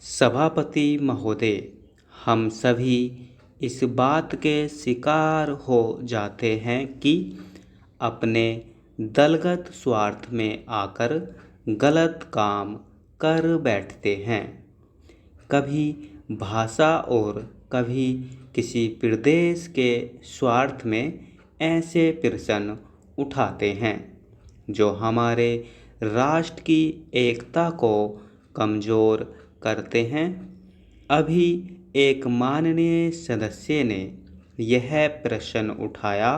सभापति महोदय, हम सभी इस बात के शिकार हो जाते हैं कि अपने दलगत स्वार्थ में आकर गलत काम कर बैठते हैं। कभी भाषा और कभी किसी प्रदेश के स्वार्थ में ऐसे प्रश्न उठाते हैं जो हमारे राष्ट्र की एकता को कमज़ोर करते हैं। अभी एक माननीय सदस्य ने यह प्रश्न उठाया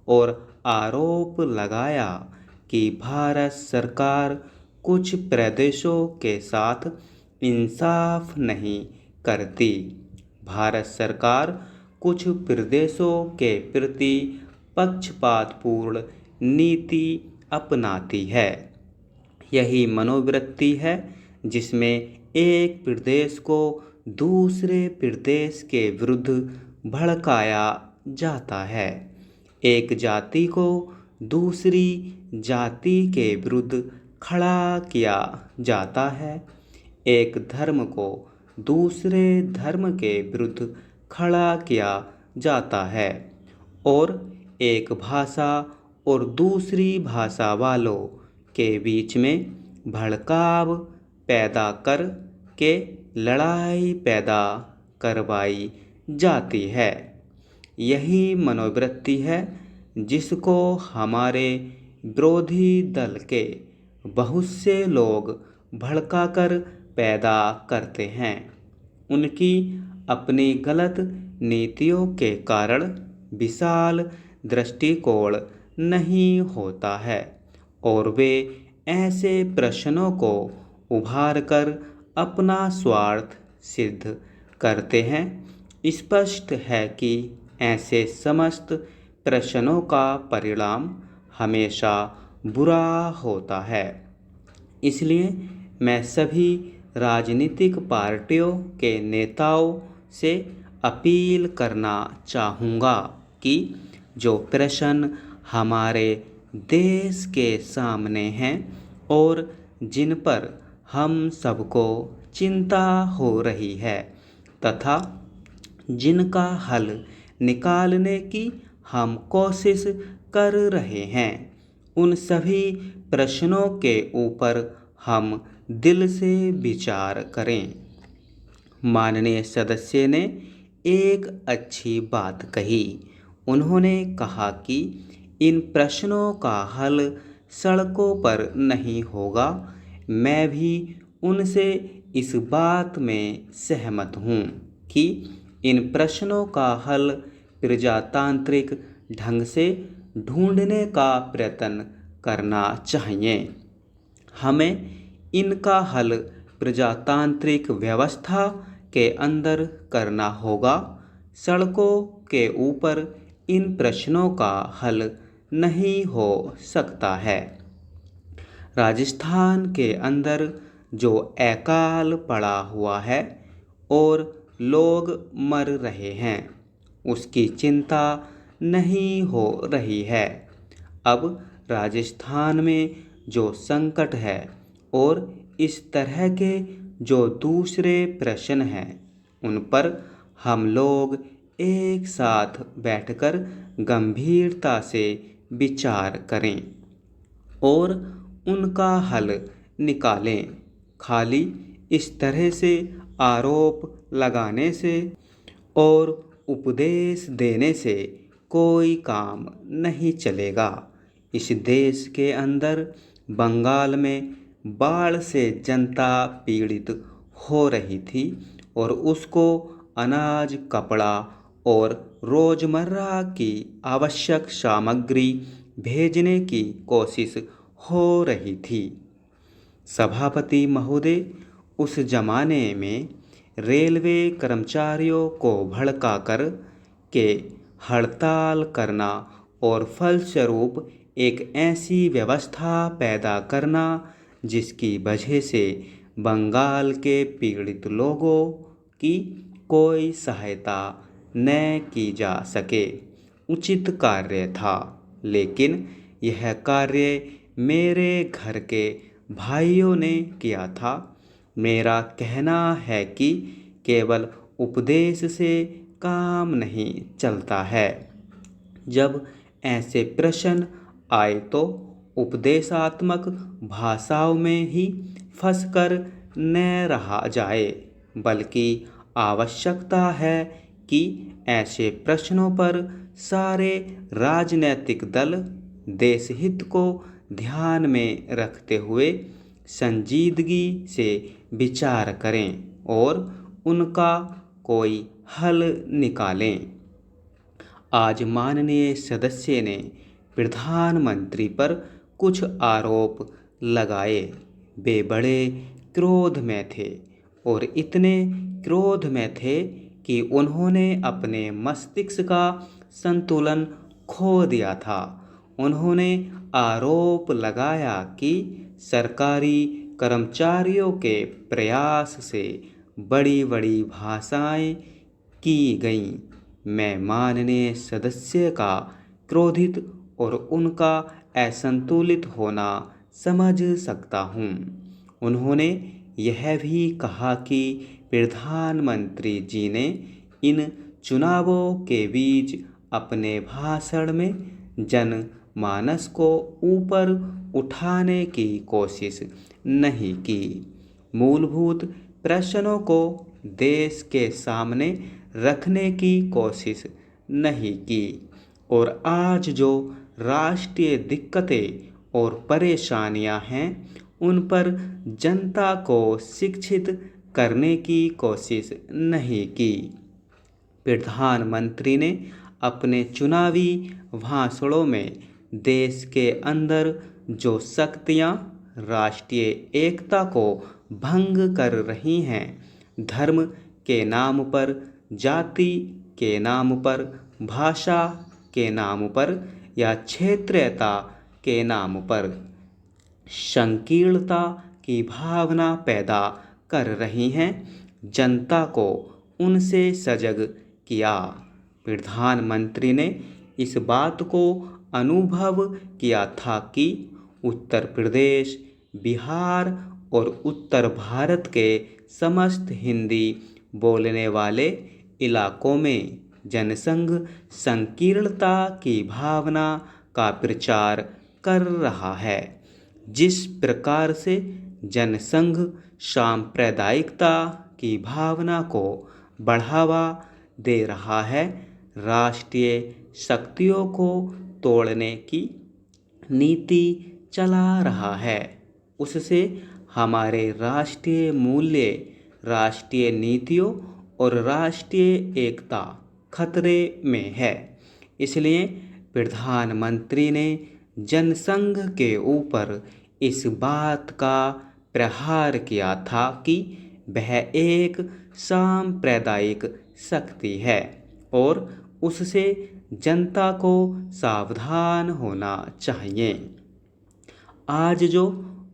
और आरोप लगाया कि भारत सरकार कुछ प्रदेशों के साथ इंसाफ नहीं करती। भारत सरकार कुछ प्रदेशों के प्रति पक्षपातपूर्ण नीति अपनाती है। यही मनोवृत्ति है जिसमें एक प्रदेश को दूसरे प्रदेश के विरुद्ध भड़काया जाता है, एक जाति को दूसरी जाति के विरुद्ध खड़ा किया जाता है, एक धर्म को दूसरे धर्म के विरुद्ध खड़ा किया जाता है और एक भाषा और दूसरी भाषा वालों के बीच में भड़काव पैदा कर के लड़ाई पैदा करवाई जाती है। यही मनोवृत्ति है जिसको हमारे विरोधी दल के बहुत से लोग भड़काकर पैदा करते हैं। उनकी अपनी गलत नीतियों के कारण विशाल दृष्टिकोण नहीं होता है और वे ऐसे प्रश्नों को उभार कर अपना स्वार्थ सिद्ध करते हैं। स्पष्ट है कि ऐसे समस्त प्रश्नों का परिणाम हमेशा बुरा होता है। इसलिए मैं सभी राजनीतिक पार्टियों के नेताओं से अपील करना चाहूँगा कि जो प्रश्न हमारे देश के सामने हैं और जिन पर हम सबको चिंता हो रही है तथा जिनका हल निकालने की हम कोशिश कर रहे हैं, उन सभी प्रश्नों के ऊपर हम दिल से विचार करें। माननीय सदस्य ने एक अच्छी बात कही। उन्होंने कहा कि इन प्रश्नों का हल सड़कों पर नहीं होगा। मैं भी उनसे इस बात में सहमत हूँ कि इन प्रश्नों का हल प्रजातांत्रिक ढंग से ढूंढने का प्रयत्न करना चाहिए। हमें इनका हल प्रजातांत्रिक व्यवस्था के अंदर करना होगा। सड़कों के ऊपर इन प्रश्नों का हल नहीं हो सकता है। राजस्थान के अंदर जो अकाल पड़ा हुआ है और लोग मर रहे हैं, उसकी चिंता नहीं हो रही है। अब राजस्थान में जो संकट है और इस तरह के जो दूसरे प्रश्न हैं, उन पर हम लोग एक साथ बैठकर गंभीरता से विचार करें और उनका हल निकालें। खाली इस तरह से आरोप लगाने से और उपदेश देने से कोई काम नहीं चलेगा। इस देश के अंदर बंगाल में बाढ़ से जनता पीड़ित हो रही थी और उसको अनाज, कपड़ा और रोज़मर्रा की आवश्यक सामग्री भेजने की कोशिश हो रही थी। सभापति महोदय, उस ज़माने में रेलवे कर्मचारियों को भड़काकर के हड़ताल करना और फलस्वरूप एक ऐसी व्यवस्था पैदा करना जिसकी वजह से बंगाल के पीड़ित लोगों की कोई सहायता न की जा सके, उचित कार्य था। लेकिन यह कार्य मेरे घर के भाइयों ने किया था मेरा कहना है कि केवल उपदेश से काम नहीं चलता है। जब ऐसे प्रश्न आए तो उपदेशात्मक भाषाओं में ही फंसकर न रहा जाए, बल्कि आवश्यकता है कि ऐसे प्रश्नों पर सारे राजनीतिक दल देश हित को ध्यान में रखते हुए संजीदगी से विचार करें और उनका कोई हल निकालें। आज माननीय सदस्य ने प्रधानमंत्री पर कुछ आरोप लगाए। वे बड़े क्रोध में थे और इतने क्रोध में थे कि उन्होंने अपने मस्तिष्क का संतुलन खो दिया था। उन्होंने आरोप लगाया कि सरकारी कर्मचारियों के प्रयास से बड़ी बड़ी भाषाएं की गईं। मैं माननीय सदस्य का क्रोधित और उनका असंतुलित होना समझ सकता हूँ। उन्होंने यह भी कहा कि प्रधानमंत्री जी ने इन चुनावों के बीच अपने भाषण में जनमानस को ऊपर उठाने की कोशिश नहीं की, मूलभूत प्रश्नों को देश के सामने रखने की कोशिश नहीं की और आज जो राष्ट्रीय दिक्कतें और परेशानियां हैं उन पर जनता को शिक्षित करने की कोशिश नहीं की। प्रधानमंत्री ने अपने चुनावी भाषणों में देश के अंदर जो शक्तियां राष्ट्रीय एकता को भंग कर रही हैं, धर्म के नाम पर, जाति के नाम पर, भाषा के नाम पर या क्षेत्रीयता के नाम पर संकीर्णता की भावना पैदा कर रही हैं, जनता को उनसे सजग किया। प्रधानमंत्री ने इस बात को अनुभव किया था कि उत्तर प्रदेश, बिहार और उत्तर भारत के समस्त हिंदी बोलने वाले इलाकों में जनसंघ संकीर्णता की भावना का प्रचार कर रहा है। जिस प्रकार से जनसंघ सांप्रदायिकता की भावना को बढ़ावा दे रहा है, राष्ट्रीय शक्तियों को तोड़ने की नीति चला रहा है, उससे हमारे राष्ट्रीय मूल्य, राष्ट्रीय नीतियों और राष्ट्रीय एकता खतरे में है। इसलिए प्रधानमंत्री ने जनसंघ के ऊपर इस बात का प्रहार किया था कि वह एक सांप्रदायिक शक्ति है और उससे जनता को सावधान होना चाहिए। आज जो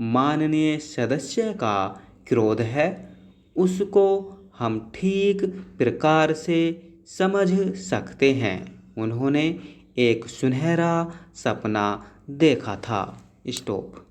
माननीय सदस्य का क्रोध है उसको हम ठीक प्रकार से समझ सकते हैं। उन्होंने एक सुनहरा सपना देखा था। स्टॉप।